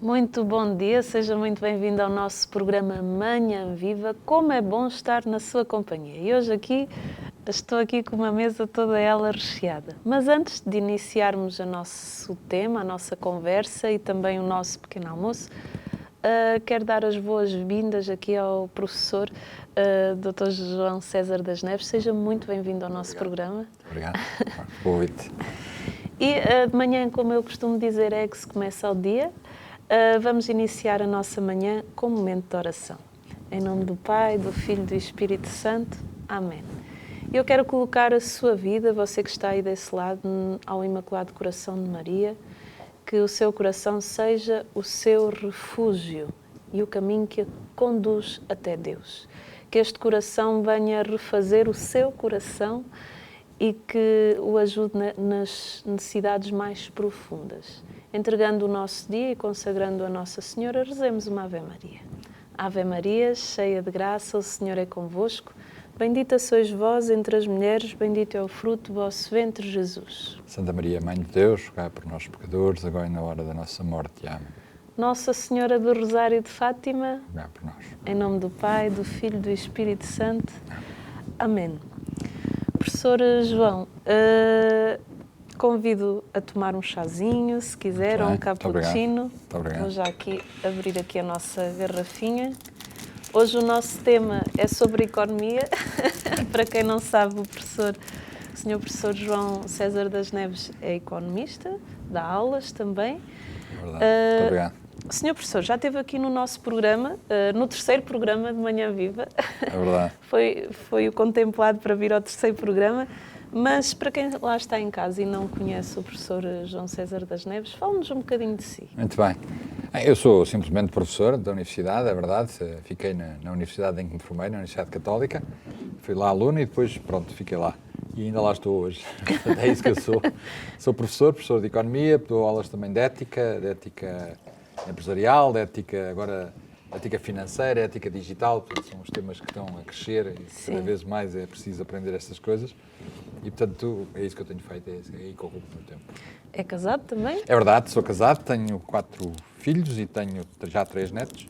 Muito bom dia, seja muito bem-vindo ao nosso programa Manhã Viva. Como é bom estar na sua companhia. E hoje estou aqui com uma mesa toda ela recheada. Mas antes de iniciarmos o nosso tema, a nossa conversa e também o nosso pequeno almoço, quero dar as boas-vindas aqui ao professor Dr. João César das Neves. Seja muito bem-vindo ao nosso programa. Obrigado. Boa noite. E de manhã, como eu costumo dizer, é que se começa o dia. Vamos iniciar a nossa manhã com um momento de oração. Em nome do Pai, do Filho e do Espírito Santo. Amém. Eu quero colocar a sua vida, você que está aí desse lado, ao Imaculado Coração de Maria, que o seu coração seja o seu refúgio e o caminho que a conduz até Deus. Que este coração venha refazer o seu coração e que o ajude nas necessidades mais profundas. Entregando o nosso dia e consagrando a Nossa Senhora, rezemos uma Ave Maria. Ave Maria, cheia de graça, o Senhor é convosco. Bendita sois vós entre as mulheres, bendito é o fruto do vosso ventre, Jesus. Santa Maria, Mãe de Deus, rogai por nós pecadores, agora e na hora da nossa morte. Amém. Nossa Senhora do Rosário de Fátima, Rogai por nós. em nome do Pai, do Filho e do Espírito Santo. Amém. Professor João, convido a tomar um chazinho, se quiser, ou um cappuccino. Muito obrigado. Vou já abrir aqui a nossa garrafinha. Hoje o nosso tema é sobre economia. Para quem não sabe, o Sr. Professor João César das Neves é economista, dá aulas também. É verdade. Muito obrigado. O Sr. Professor já esteve aqui no nosso programa, no terceiro programa de Manhã Viva. É verdade. Foi o contemplado para vir ao terceiro programa. Mas para quem lá está em casa e não conhece o professor João César das Neves, fale-nos um bocadinho de si. Muito bem. Eu sou simplesmente professor da universidade, é verdade. Fiquei na universidade em que me formei, na Universidade Católica. Fui lá aluno e depois, pronto, fiquei lá. E ainda lá estou hoje. É isso que eu sou. Sou professor de economia, dou aulas também de ética empresarial, de ética financeira, ética digital. Portanto, são os temas que estão a crescer e cada vez mais é preciso aprender estas coisas. E, portanto, é isso que eu tenho feito, é aí que eu ocupo o meu tempo. É casado também? É verdade, sou casado, tenho 4 filhos e tenho já 3 netos.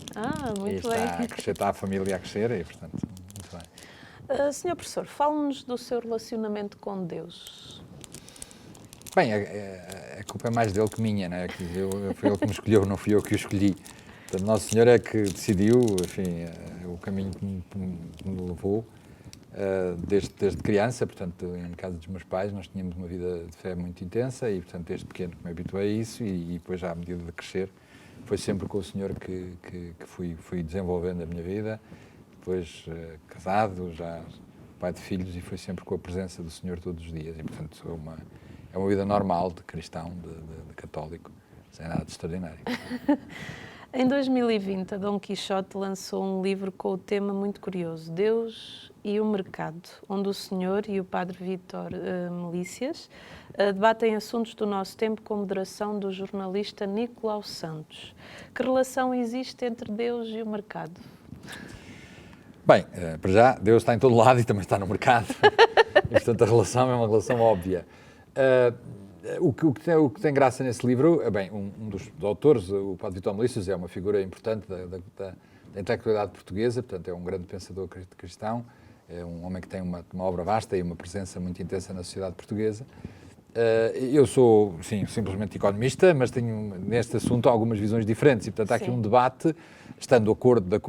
Muito bem. bem. Está a família a crescer e, portanto, muito bem. Senhor professor, fale-nos do seu relacionamento com Deus. Bem, a culpa é mais dele que minha, não é? Foi ele que me escolheu, não fui eu que o escolhi. Portanto, Nosso Senhor é que decidiu, enfim, o caminho que me levou. Desde criança, portanto, em casa dos meus pais, nós tínhamos uma vida de fé muito intensa e, portanto, desde pequeno me habituei a isso e depois, já à medida de crescer, foi sempre com o Senhor que fui desenvolvendo a minha vida. Depois, casado, já pai de filhos, e foi sempre com a presença do Senhor todos os dias. E, portanto, é uma vida normal de cristão, de católico, sem nada de extraordinário. Em 2020, a Dom Quixote lançou um livro com o tema muito curioso, Deus e o Mercado, onde o senhor e o padre Vítor Melícias debatem assuntos do nosso tempo com moderação do jornalista Nicolau Santos. Que relação existe entre Deus e o mercado? Bem, para já, Deus está em todo lado e também está no mercado. E, portanto, a relação é uma relação óbvia. O que tem graça nesse livro, bem, um dos autores, o padre Vítor Melícias, é uma figura importante da intelectualidade portuguesa, portanto, é um grande pensador cristão, é um homem que tem uma obra vasta e uma presença muito intensa na sociedade portuguesa. Eu sou, sim, simplesmente economista, mas tenho neste assunto algumas visões diferentes e, portanto, há aqui um debate, estando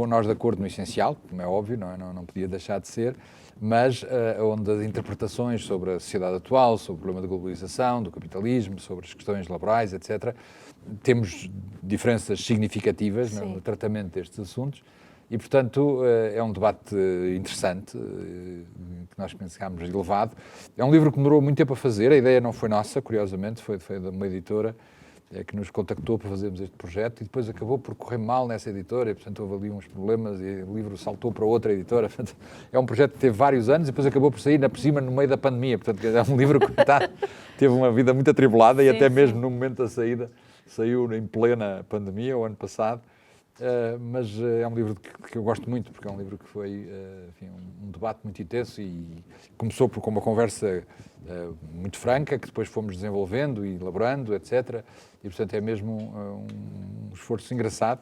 nós de acordo no essencial, como é óbvio, não podia deixar de ser, mas onde as interpretações sobre a sociedade atual, sobre o problema da globalização, do capitalismo, sobre as questões laborais, etc., temos diferenças significativas no tratamento destes assuntos e, portanto, é um debate interessante, que nós pensámos elevado. É um livro que demorou muito tempo a fazer, a ideia não foi nossa, curiosamente, foi de uma editora que nos contactou para fazermos este projeto e depois acabou por correr mal nessa editora e, portanto, houve ali uns problemas e o livro saltou para outra editora. Portanto, é um projeto que teve vários anos e depois acabou por sair por cima no meio da pandemia. Portanto, é um livro que teve uma vida muito atribulada e até mesmo no momento da saída saiu em plena pandemia, o ano passado. Mas é um livro que eu gosto muito, porque é um livro que foi enfim, um debate muito intenso e começou com uma conversa muito franca, que depois fomos desenvolvendo e elaborando, etc. E, portanto, é mesmo esforço engraçado.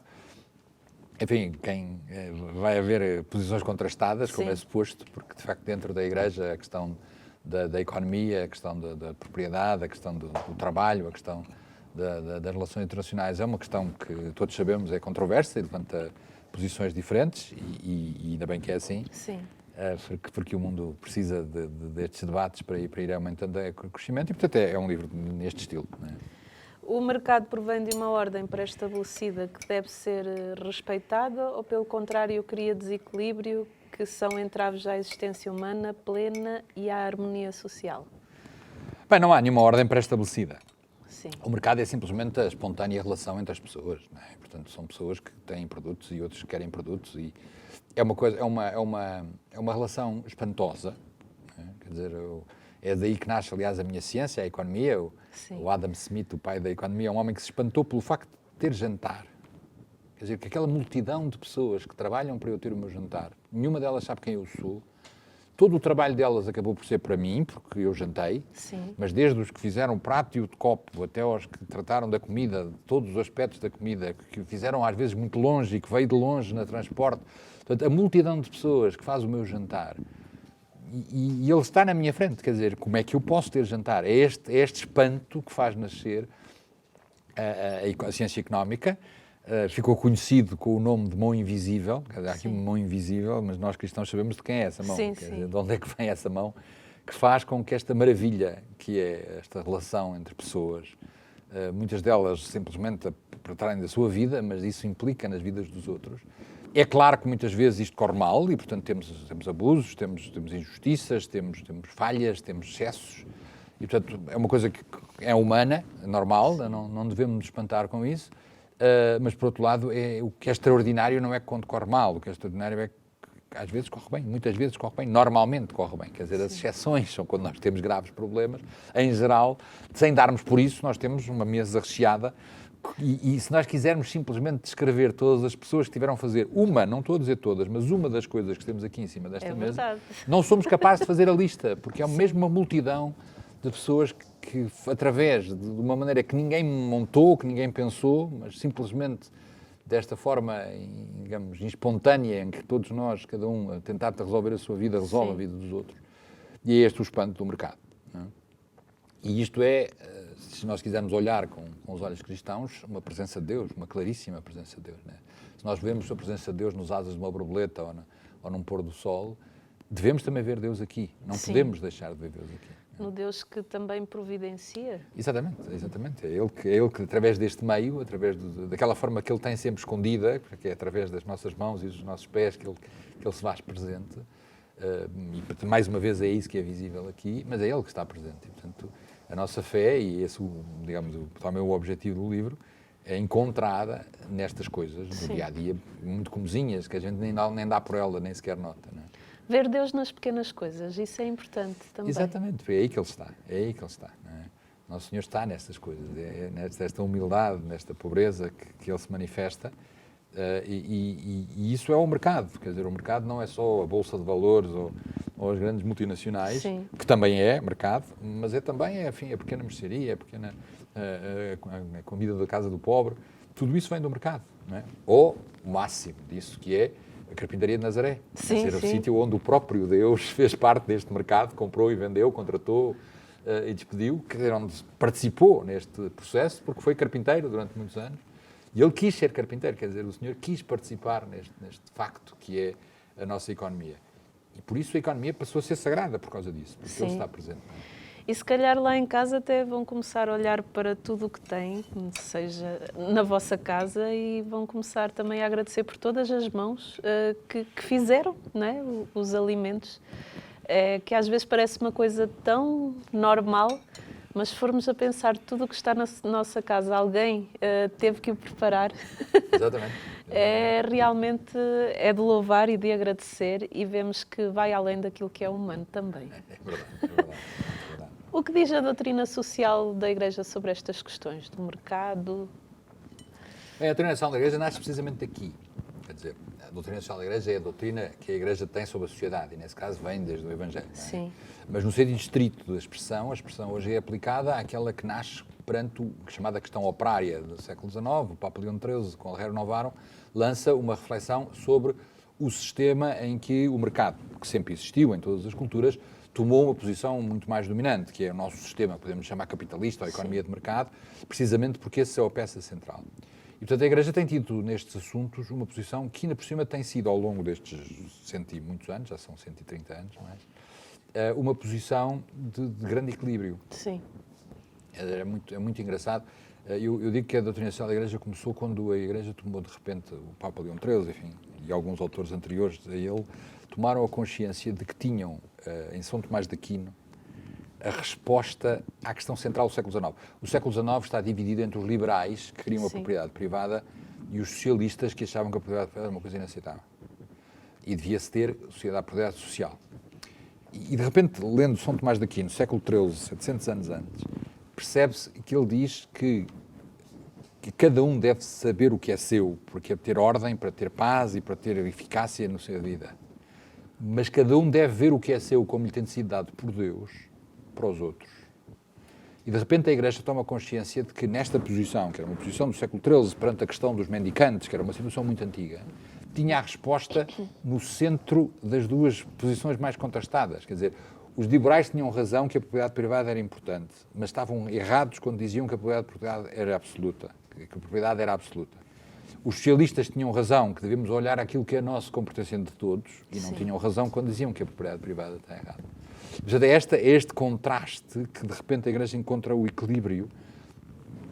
Enfim, vai haver posições contrastadas, como é suposto, porque, de facto, dentro da Igreja, a questão da economia, a questão da propriedade, a questão do trabalho, a questão das relações internacionais é uma questão que todos sabemos é controversa e levanta posições diferentes, e ainda bem que é assim. Sim. Porque o mundo precisa destes debates para ir aumentando o crescimento, e, portanto, é um livro neste estilo. Não é? O mercado provém de uma ordem pré-estabelecida que deve ser respeitada ou, pelo contrário, cria desequilíbrio que são entraves à existência humana plena e à harmonia social? Bem, não há nenhuma ordem pré-estabelecida. Sim. O mercado é simplesmente a espontânea relação entre as pessoas. Não é? Portanto, são pessoas que têm produtos e outros que querem produtos, e é uma relação espantosa. Não é? Quer dizer, é daí que nasce, aliás, a minha ciência, a economia. O Adam Smith, o pai da economia, é um homem que se espantou pelo facto de ter jantar. Quer dizer, que aquela multidão de pessoas que trabalham para eu ter o meu jantar, nenhuma delas sabe quem eu sou. Todo o trabalho delas acabou por ser para mim, porque eu jantei. Sim. Mas desde os que fizeram o prato e o de copo, até aos que trataram da comida, de todos os aspectos da comida, que fizeram às vezes muito longe e que veio de longe na transporte. Portanto, a multidão de pessoas que faz o meu jantar, e ele está na minha frente, quer dizer, como é que eu posso ter jantar? É este espanto que faz nascer a ciência económica. Ficou conhecido com o nome de mão invisível. Há aqui uma mão invisível, mas nós cristãos sabemos de quem é essa mão. Sim, Quer dizer, de onde é que vem essa mão que faz com que esta maravilha, que é esta relação entre pessoas, muitas delas simplesmente para tratarem da sua vida, mas isso implica nas vidas dos outros. É claro que muitas vezes isto corre mal e, portanto, temos abusos, temos injustiças, temos falhas, temos excessos. E, portanto, é uma coisa que é humana, é normal, não devemos nos espantar com isso. Mas, por outro lado, o que é extraordinário não é quando corre mal. O que é extraordinário é que às vezes corre bem, muitas vezes corre bem, normalmente corre bem. Quer dizer, as exceções são quando nós temos graves problemas. Em geral, sem darmos por isso, nós temos uma mesa recheada. E se nós quisermos simplesmente descrever todas as pessoas que tiveram a fazer não estou a dizer todas, mas uma das coisas que temos aqui em cima desta mesa, não somos capazes de fazer a lista, porque é mesmo uma multidão de pessoas que através de uma maneira que ninguém montou, que ninguém pensou, mas simplesmente desta forma, digamos, espontânea, em que todos nós, cada um, a tentar resolver a sua vida, resolve a vida dos outros. E é este o espanto do mercado. Não é? E isto é, se nós quisermos olhar com os olhos cristãos, uma presença de Deus, uma claríssima presença de Deus. Não é? Se nós vemos a presença de Deus nos asas de uma borboleta ou num pôr do sol, devemos também ver Deus aqui. Não podemos deixar de ver Deus aqui. No Deus que também providencia. Exatamente. É ele que através deste meio, através daquela forma que Ele tem sempre escondida, que é através das nossas mãos e dos nossos pés que ele se faz presente, e mais uma vez é isso que é visível aqui, mas é Ele que está presente. E, portanto, a nossa fé, e esse, digamos, também o objetivo do livro, é encontrada nestas coisas do dia-a-dia, muito comezinhas, que a gente nem dá por ela, nem sequer nota. Não é? Ver Deus nas pequenas coisas, isso é importante também. Exatamente, é aí que Ele está, Não é? Nosso Senhor está nestas coisas, nesta humildade, nesta pobreza que Ele se manifesta, e isso é o mercado. Quer dizer, o mercado não é só a bolsa de valores ou as grandes multinacionais, que também é mercado, mas é também, enfim, a pequena mercearia, a comida da casa do pobre, tudo isso vem do mercado, não é? Ou o máximo disso, que é a carpintaria de Nazaré. Quer dizer, o sítio onde o próprio Deus fez parte deste mercado, comprou e vendeu, contratou e despediu, quer dizer, onde participou neste processo, porque foi carpinteiro durante muitos anos, e ele quis ser carpinteiro, quer dizer, o Senhor quis participar neste facto que é a nossa economia. E por isso a economia passou a ser sagrada por causa disso, porque Ele está presente. E se calhar lá em casa até vão começar a olhar para tudo o que têm, seja na vossa casa, e vão começar também a agradecer por todas as mãos que fizeram, não é? Os alimentos, que às vezes parece uma coisa tão normal, mas se formos a pensar tudo o que está na nossa casa, alguém teve que o preparar. Exatamente. Realmente é de louvar e de agradecer, e vemos que vai além daquilo que é humano também. É verdade. O que diz a doutrina social da Igreja sobre estas questões do mercado? A doutrina social da Igreja nasce precisamente daqui. Quer dizer, a doutrina social da Igreja é a doutrina que a Igreja tem sobre a sociedade, e nesse caso vem desde o Evangelho. Não é? Sim. Mas no sentido estrito da expressão, a expressão hoje é aplicada àquela que nasce perante a chamada questão operária do século XIX, o Papa Leão XIII, com o Renovaram, lança uma reflexão sobre o sistema em que o mercado, que sempre existiu em todas as culturas, tomou uma posição muito mais dominante, que é o nosso sistema, podemos chamar capitalista ou economia de mercado, precisamente porque essa é a peça central. E, portanto, a Igreja tem tido, nestes assuntos, uma posição que, ainda por cima, tem sido, ao longo destes cento e muitos anos, já são 130 anos, não é? Uma posição de grande equilíbrio. Sim. É muito engraçado. Eu digo que a doutrina social da Igreja começou quando a Igreja tomou, de repente, o Papa Leão XIII, enfim, e alguns autores anteriores a ele, tomaram a consciência de que tinham, em São Tomás de Aquino, a resposta à questão central do século XIX. O século XIX está dividido entre os liberais, que queriam a propriedade privada, e os socialistas, que achavam que a propriedade privada era uma coisa inaceitável. E devia-se ter sociedade de propriedade social. E, de repente, lendo São Tomás de Aquino, século XIII, 700 anos antes, percebe-se que ele diz que cada um deve saber o que é seu, porque é ter ordem, para ter paz e para ter eficácia na sua vida. Mas cada um deve ver o que é seu como lhe tem sido dado por Deus, para os outros. E de repente a Igreja toma consciência de que nesta posição, que era uma posição do século XIII, perante a questão dos mendicantes, que era uma situação muito antiga, tinha a resposta no centro das duas posições mais contrastadas. Quer dizer, os liberais tinham razão que a propriedade privada era importante, mas estavam errados quando diziam que a propriedade era absoluta, que a propriedade era absoluta. Os socialistas tinham razão que devemos olhar aquilo que é nosso como pertencente de todos, e não tinham razão quando diziam que a propriedade privada está errada. Portanto, é este contraste que, de repente, a Igreja encontra o equilíbrio,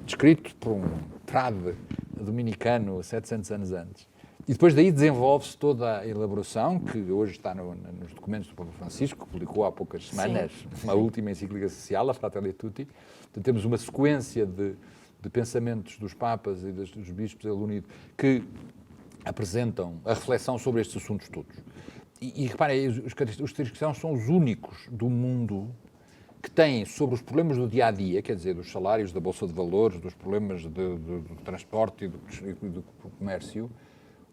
descrito por um frade dominicano 700 anos antes. E depois daí desenvolve-se toda a elaboração, que hoje está nos documentos do Papa Francisco, que publicou há poucas semanas uma última encíclica social, a Fratelli Tutti. Então, temos uma sequência de pensamentos dos Papas e dos Bispos da Unido que apresentam a reflexão sobre estes assuntos todos. E reparem, os cristãos são os únicos do mundo que têm sobre os problemas do dia-a-dia, quer dizer, dos salários, da Bolsa de Valores, dos problemas do transporte e do comércio,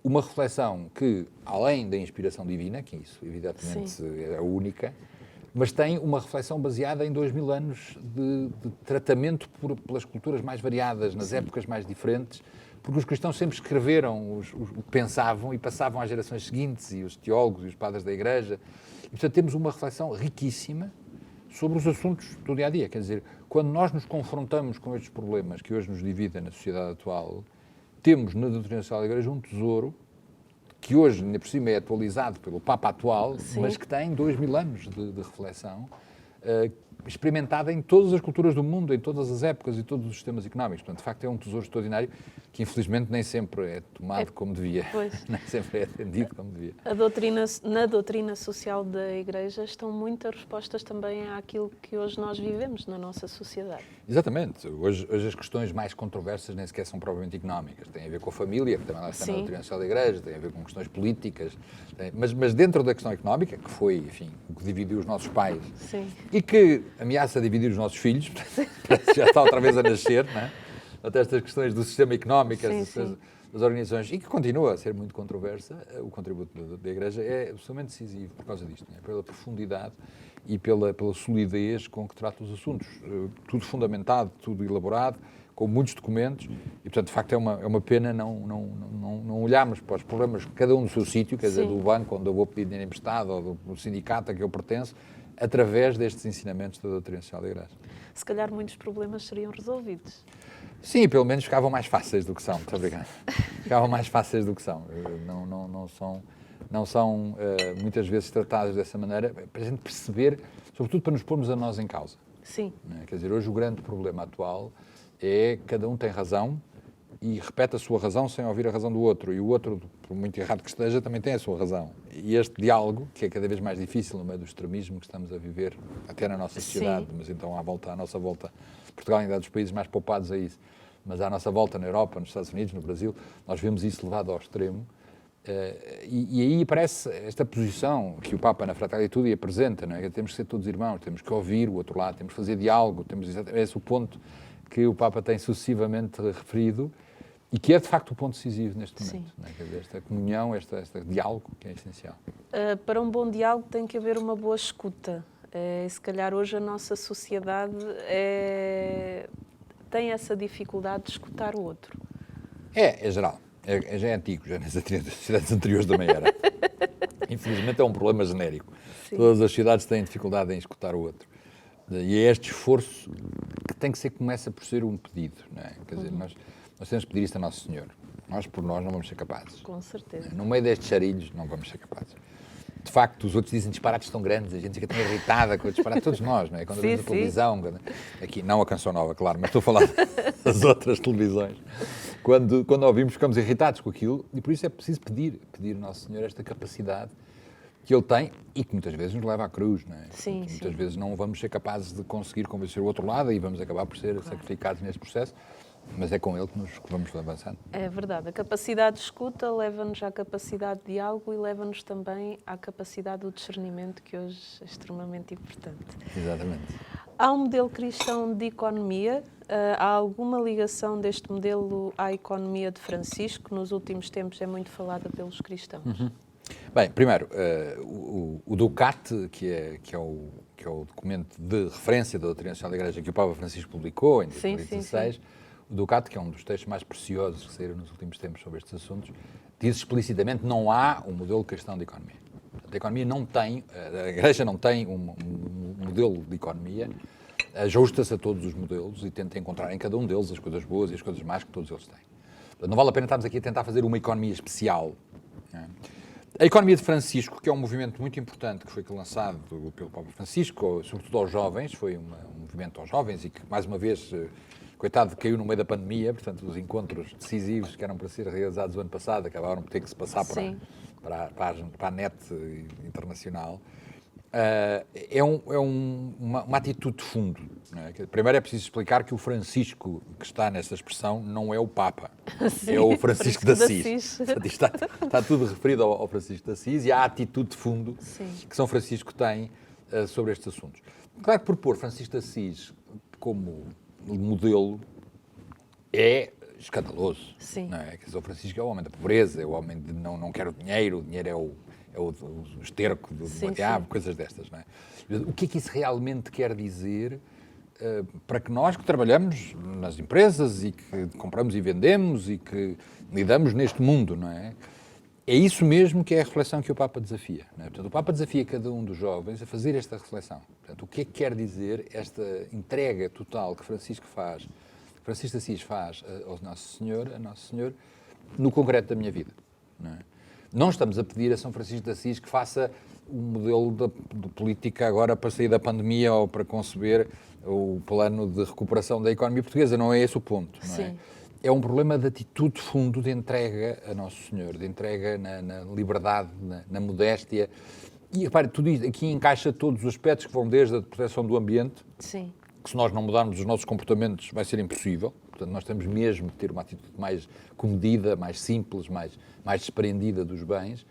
uma reflexão que, além da inspiração divina, que isso evidentemente é única, mas tem uma reflexão baseada em 2000 anos de tratamento pelas culturas mais variadas, nas épocas mais diferentes, porque os cristãos sempre escreveram o que pensavam e passavam às gerações seguintes, e os teólogos e os padres da Igreja. E, portanto, temos uma reflexão riquíssima sobre os assuntos do dia-a-dia. Quer dizer, quando nós nos confrontamos com estes problemas que hoje nos dividem na sociedade atual, temos na doutrina social da Igreja um tesouro que hoje, ainda por cima, é atualizado pelo Papa atual, mas que tem 2000 anos de reflexão, experimentada em todas as culturas do mundo, em todas as épocas e todos os sistemas económicos. Portanto, de facto, é um tesouro extraordinário que, infelizmente, nem sempre é tomado como devia. Nem sempre é atendido como devia. Na doutrina social da Igreja estão muitas respostas também àquilo que hoje nós vivemos na nossa sociedade. Exatamente. Hoje as questões mais controversas nem sequer são propriamente económicas. Têm a ver com a família, que também lá está na doutrina social da Igreja, têm a ver com questões políticas. Mas dentro da questão económica, que foi, enfim, o que dividiu os nossos pais e que ameaça dividir os nossos filhos, já está outra vez a nascer, não é? Até estas questões do sistema económico, das organizações, e que continua a ser muito controversa, o contributo da Igreja é absolutamente decisivo por causa disto, é? Pela profundidade e pela solidez com que trata os assuntos. Tudo fundamentado, tudo elaborado, com muitos documentos, e, portanto, de facto, é uma pena não olharmos para os problemas, cada um no seu sítio, quer dizer, do banco onde eu vou pedir dinheiro emprestado, ou do sindicato a que eu pertenço, através destes ensinamentos da doutrina social da Igreja. Se calhar muitos problemas seriam resolvidos. Sim, pelo menos ficavam mais fáceis do que são, muito obrigado. Ficavam mais fáceis do que são. Não são muitas vezes tratados dessa maneira, para a gente perceber, sobretudo para nos pormos a nós em causa. Sim. Quer dizer, hoje o grande problema atual é que cada um tem razão e repete a sua razão sem ouvir a razão do outro. E o outro, por muito errado que esteja, também tem a sua razão. E este diálogo, que é cada vez mais difícil no meio do extremismo que estamos a viver, até na nossa sociedade, mas então à nossa volta, Portugal ainda é dos países mais poupados a isso, mas à nossa volta na Europa, nos Estados Unidos, no Brasil, nós vemos isso levado ao extremo. E aí aparece esta posição que o Papa na Fratelli Tutti apresenta, não é? Que temos que ser todos irmãos, temos que ouvir o outro lado, temos que fazer diálogo, é esse o ponto que o Papa tem sucessivamente referido e que é, de facto, o ponto decisivo neste momento. Não é? Quer dizer, esta comunhão, este diálogo que é essencial. Para um bom diálogo tem que haver uma boa escuta. Se calhar hoje a nossa sociedade tem essa dificuldade de escutar o outro. É geral. Já é antigo, já nas sociedades anteriores também era. Infelizmente é um problema genérico. Sim. Todas as sociedades têm dificuldade em escutar o outro. E é este esforço que tem que ser, começa por ser um pedido, não é? Quer dizer, nós temos que pedir isto a Nosso Senhor. Nós, por nós, não vamos ser capazes. Com certeza. No meio destes charilhos, não vamos ser capazes. De facto, os outros dizem disparates tão grandes, a gente fica tão irritada com os disparates, todos nós, não é? Quando vemos a televisão, aqui, não a Canção Nova, claro, mas estou a falar das outras televisões. Quando ouvimos, ficamos irritados com aquilo, e por isso é preciso pedir ao Nosso Senhor esta capacidade que Ele tem e que muitas vezes nos leva à cruz, não é? Sim, muitas vezes não vamos ser capazes de conseguir convencer o outro lado e vamos acabar por ser sacrificados nesse processo, mas é com Ele que vamos avançando. É verdade. A capacidade de escuta leva-nos à capacidade de diálogo e leva-nos também à capacidade do discernimento, que hoje é extremamente importante. Exatamente. Há um modelo cristão de economia. Há alguma ligação deste modelo à economia de Francisco? Nos últimos tempos é muito falada pelos cristãos. Bem, primeiro, o Ducat, que é o documento de referência da doutrina social da Igreja que o Papa Francisco publicou em 2016, sim. O Ducat, que é um dos textos mais preciosos que saíram nos últimos tempos sobre estes assuntos, diz explicitamente que não há um modelo cristão de economia. A economia não tem, a Igreja não tem um modelo de economia, ajusta-se a todos os modelos e tenta encontrar em cada um deles as coisas boas e as coisas más que todos eles têm. Não vale a pena estarmos aqui a tentar fazer uma economia especial. A economia de Francisco, que é um movimento muito importante que foi lançado pelo Papa Francisco, sobretudo aos jovens, foi um movimento aos jovens e que, mais uma vez, coitado, caiu no meio da pandemia, portanto, os encontros decisivos que eram para ser realizados o ano passado acabaram por ter que se passar para a net internacional. É uma atitude de fundo. Não é? Primeiro é preciso explicar que o Francisco que está nessa expressão não é o Papa, Sim, é o Francisco de Assis. Está tudo referido ao Francisco de Assis e à atitude de fundo que São Francisco tem sobre estes assuntos. Claro que propor Francisco de Assis como modelo é escandaloso. Sim. Não é? Que São Francisco é o homem da pobreza, é o homem de não quer o dinheiro é o esterco do diabo, coisas destas. Não é? O que é que isso realmente quer dizer para que nós que trabalhamos nas empresas e que compramos e vendemos e que lidamos neste mundo, não é? É isso mesmo que é a reflexão que o Papa desafia. Não é? Portanto, o Papa desafia cada um dos jovens a fazer esta reflexão. Portanto, o que é que quer dizer esta entrega total que Francisco de Assis faz ao Nosso Senhor, no concreto da minha vida. Não é? Não estamos a pedir a São Francisco de Assis que faça um modelo de política agora para sair da pandemia ou para conceber o plano de recuperação da economia portuguesa. Não é esse o ponto. Não é? É um problema de atitude de fundo, de entrega a Nosso Senhor, de entrega na liberdade, na modéstia. E, repare, tudo isto aqui encaixa todos os aspectos que vão desde a proteção do ambiente, que se nós não mudarmos os nossos comportamentos vai ser impossível. Portanto, nós temos mesmo de ter uma atitude mais comedida, mais simples, mais desprendida dos bens,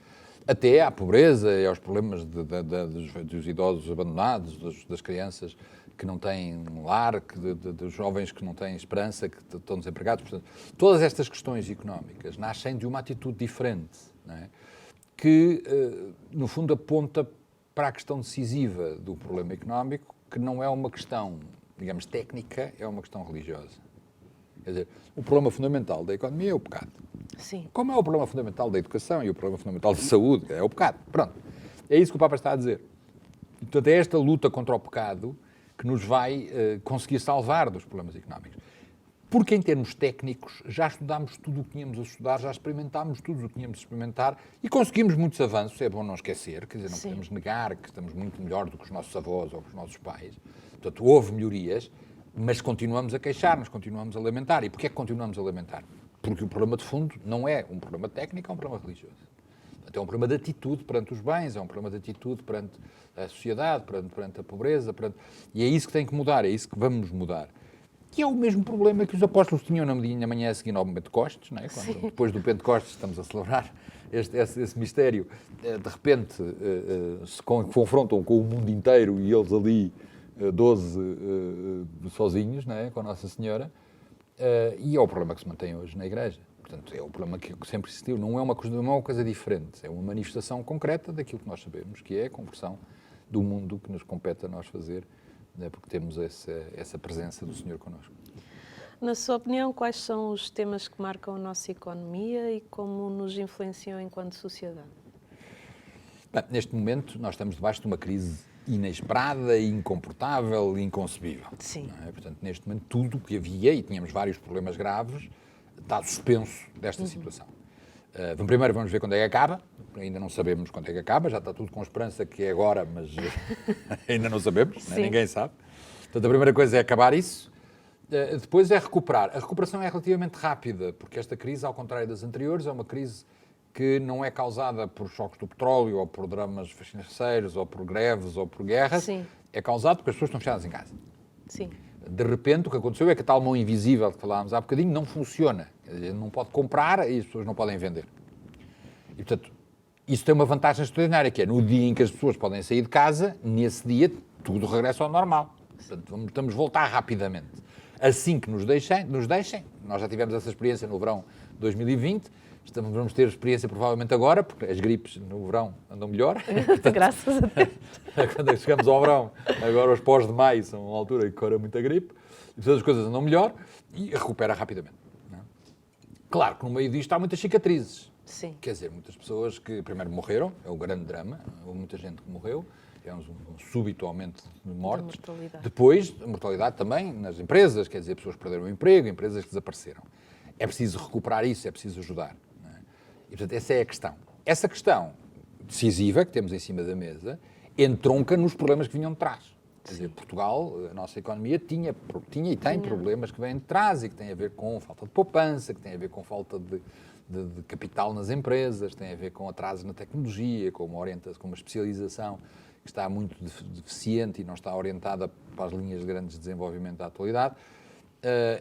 até à pobreza e aos problemas dos idosos abandonados, das crianças que não têm lar, dos jovens que não têm esperança, que estão desempregados. Portanto, todas estas questões económicas nascem de uma atitude diferente, não é? Que, no fundo, aponta para a questão decisiva do problema económico, que não é uma questão, digamos, técnica, é uma questão religiosa. Quer dizer, o problema fundamental da economia é o pecado. Sim. Como é o problema fundamental da educação e o problema fundamental da saúde, é o pecado. Pronto. É isso que o Papa está a dizer. Portanto, é esta luta contra o pecado que nos vai conseguir salvar dos problemas económicos. Porque, em termos técnicos, já estudámos tudo o que tínhamos a estudar, já experimentámos tudo o que tínhamos a experimentar e conseguimos muitos avanços, é bom não esquecer, quer dizer, não podemos negar que estamos muito melhor do que os nossos avós ou que os nossos pais. Portanto, houve melhorias, mas continuamos a queixar-nos, continuamos a lamentar. E porquê é que continuamos a lamentar? Porque o problema de fundo não é um problema técnico, é um problema religioso. Portanto, é um problema de atitude perante os bens, é um problema de atitude perante a sociedade, perante a pobreza, e é isso que tem que mudar, é isso que vamos mudar. Que é o mesmo problema que os apóstolos tinham na manhã seguinte ao Pentecostes, não é? Quando, depois do Pentecostes estamos a celebrar esse mistério, de repente se confrontam com o mundo inteiro e eles ali 12 sozinhos, não é? Com a Nossa Senhora, e é o problema que se mantém hoje na Igreja. Portanto, é o problema que sempre existiu, não é uma coisa diferente, é uma manifestação concreta daquilo que nós sabemos, que é a conversão do mundo que nos compete a nós fazer, porque temos essa presença do Senhor connosco. Na sua opinião, quais são os temas que marcam a nossa economia e como nos influenciam enquanto sociedade? Bem, neste momento, nós estamos debaixo de uma crise inesperada, incomportável e inconcebível. Sim. Não é? Portanto, neste momento, tudo o que havia, e tínhamos vários problemas graves, está suspenso desta situação. Primeiro vamos ver quando é que acaba, ainda não sabemos quando é que acaba, já está tudo com esperança que é agora, mas ainda não sabemos, né? Ninguém sabe. Portanto, a primeira coisa é acabar isso, depois é recuperar. A recuperação é relativamente rápida, porque esta crise, ao contrário das anteriores, é uma crise que não é causada por choques do petróleo, ou por dramas financeiros, ou por greves, ou por guerras. Sim. É causada porque as pessoas estão fechadas em casa. Sim. De repente, o que aconteceu é que a tal mão invisível que falávamos há bocadinho não funciona. Não pode comprar e as pessoas não podem vender. E, portanto, isso tem uma vantagem extraordinária, que é no dia em que as pessoas podem sair de casa, nesse dia tudo regressa ao normal. Portanto, vamos voltar rapidamente. Assim que nos deixem, nós já tivemos essa experiência no verão de 2020, vamos ter experiência provavelmente agora, porque as gripes no verão andam melhor. Portanto, graças a Deus. Quando chegamos ao verão, agora os pós de maio são uma altura que corre muita gripe, e todas as coisas andam melhor e recupera rapidamente. Não é? Claro que no meio disto há muitas cicatrizes. Sim. Quer dizer, muitas pessoas que primeiro morreram, é o grande drama, houve muita gente que morreu, tivemos um súbito aumento de mortes. Depois, a mortalidade também nas empresas, quer dizer, pessoas que perderam o emprego, empresas que desapareceram. É preciso recuperar isso, é preciso ajudar. Não é? E, portanto, essa é a questão. Essa questão decisiva que temos em cima da mesa entronca nos problemas que vinham de trás. Quer dizer, Portugal, a nossa economia tinha e tem problemas que vêm de trás e que têm a ver com falta de poupança, que têm a ver com falta de capital nas empresas, tem a ver com atrasos na tecnologia, com uma especialização que está muito deficiente e não está orientada para as linhas de grandes desenvolvimento da atualidade.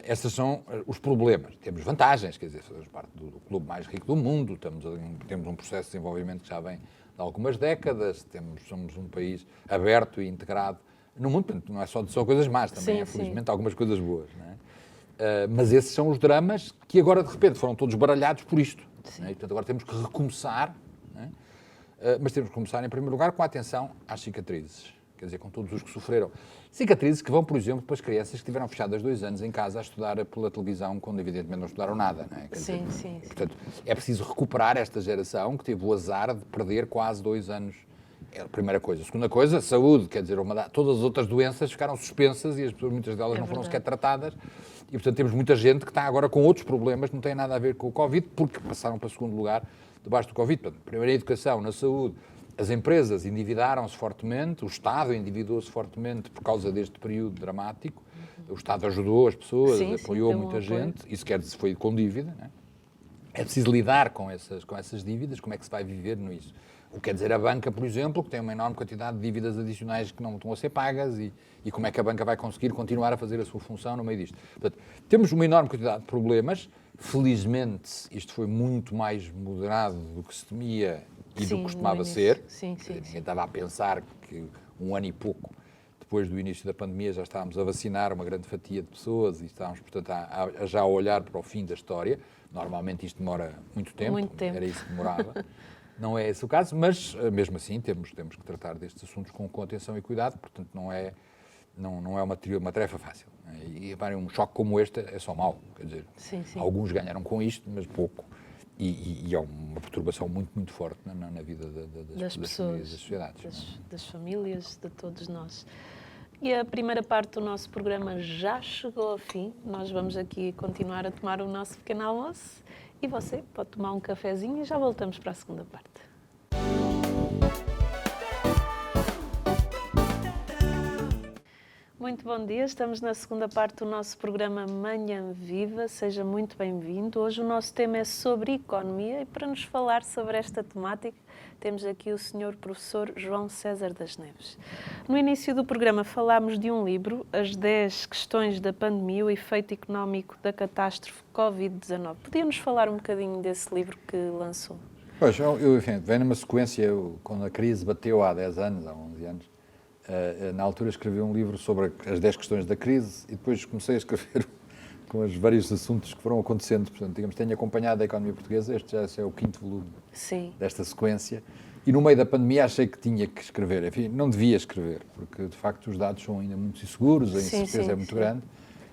Estes são os problemas. Temos vantagens, quer dizer, fazemos parte do clube mais rico do mundo, temos um processo de desenvolvimento que já vem de algumas décadas, somos um país aberto e integrado no mundo, portanto, não é só coisas más, também felizmente algumas coisas boas, não é? Mas esses são os dramas que agora, de repente, foram todos baralhados por isto. Né? E, portanto, agora temos que recomeçar, né? Mas temos que começar, em primeiro lugar, com a atenção às cicatrizes. Quer dizer, com todos os que sofreram. Cicatrizes que vão, por exemplo, para as crianças que estiveram fechadas 2 anos em casa a estudar pela televisão, quando evidentemente não estudaram nada. Né? Sim. Portanto, é preciso recuperar esta geração que teve o azar de perder quase 2 anos. É a primeira coisa. A segunda coisa, saúde, quer dizer, todas as outras doenças ficaram suspensas e as pessoas, muitas delas não foram sequer tratadas. E, portanto, temos muita gente que está agora com outros problemas que não têm nada a ver com o Covid, porque passaram para o segundo lugar debaixo do Covid. Portanto, primeiro, a educação, na saúde. As empresas endividaram-se fortemente, o Estado endividou-se fortemente por causa deste período dramático. O Estado ajudou as pessoas, apoiou muita gente. Isso foi com dívida, né? É preciso lidar com essas dívidas, como é que se vai viver nisso? O que quer dizer a banca, por exemplo, que tem uma enorme quantidade de dívidas adicionais que não estão a ser pagas e como é que a banca vai conseguir continuar a fazer a sua função no meio disto. Portanto, temos uma enorme quantidade de problemas. Felizmente, isto foi muito mais moderado do que se temia e do que costumava ser. Ninguém estava a pensar que 1 ano e pouco depois do início da pandemia já estávamos a vacinar uma grande fatia de pessoas e estávamos, portanto, já a olhar para o fim da história. Normalmente isto demora muito tempo. Era isso que demorava. Não é esse o caso, mas mesmo assim temos que tratar destes assuntos com atenção e cuidado, portanto não é uma tarefa fácil. E um choque como este é só mau, quer dizer, alguns ganharam com isto, mas pouco, e é uma perturbação muito, muito forte na vida das pessoas, das sociedades. Das famílias, de todos nós. E a primeira parte do nosso programa já chegou ao fim, nós vamos aqui continuar a tomar o nosso pequeno almoço. E você pode tomar um cafezinho e já voltamos para a segunda parte. Muito bom dia, estamos na segunda parte do nosso programa Manhã Viva, seja muito bem-vindo. Hoje o nosso tema é sobre economia e para nos falar sobre esta temática temos aqui o Sr. Professor João César das Neves. No início do programa falámos de um livro, As 10 Questões da Pandemia, o Efeito Económico da Catástrofe Covid-19. Podia-nos falar um bocadinho desse livro que lançou? Pois, enfim, vem numa sequência, quando a crise bateu há 10 anos, há 11 anos, na altura escrevi um livro sobre as 10 questões da crise e depois comecei a escrever com os vários assuntos que foram acontecendo. Portanto, digamos, tenho acompanhado a economia portuguesa, este já é o 5º volume desta sequência, e no meio da pandemia achei que tinha que escrever. Enfim, não devia escrever, porque de facto os dados são ainda muito inseguros, a incerteza é muito grande,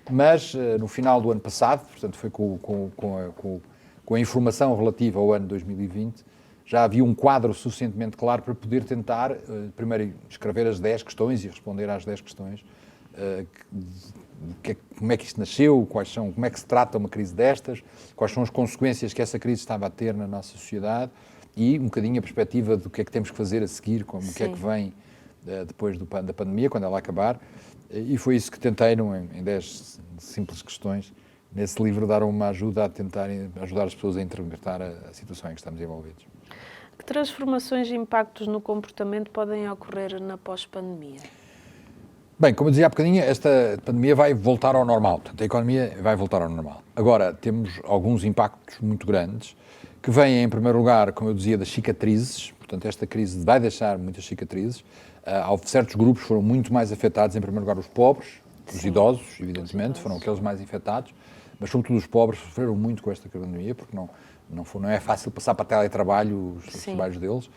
mas no final do ano passado, portanto foi com a informação relativa ao ano 2020, já havia um quadro suficientemente claro para poder tentar, primeiro, escrever as 10 questões e responder às 10 questões. Como é que isto nasceu, como é que se trata uma crise destas, quais são as consequências que essa crise estava a ter na nossa sociedade e um bocadinho a perspectiva do que é que temos que fazer a seguir, o que é que vem depois da pandemia, quando ela acabar. E foi isso que tentei, em 10 simples questões, nesse livro, dar uma ajuda a tentar ajudar as pessoas a interpretar a situação em que estamos envolvidos. Que transformações e impactos no comportamento podem ocorrer na pós-pandemia? Bem, como eu dizia há bocadinho, esta pandemia vai voltar ao normal, portanto, a economia vai voltar ao normal. Agora, temos alguns impactos muito grandes, que vêm, em primeiro lugar, como eu dizia, das cicatrizes, portanto, esta crise vai deixar muitas cicatrizes. Certos grupos foram muito mais afetados, em primeiro lugar, os pobres, os idosos, evidentemente, foram aqueles mais afetados, mas, sobretudo, os pobres sofreram muito com esta pandemia, porque não é fácil passar para teletrabalho os trabalhos deles.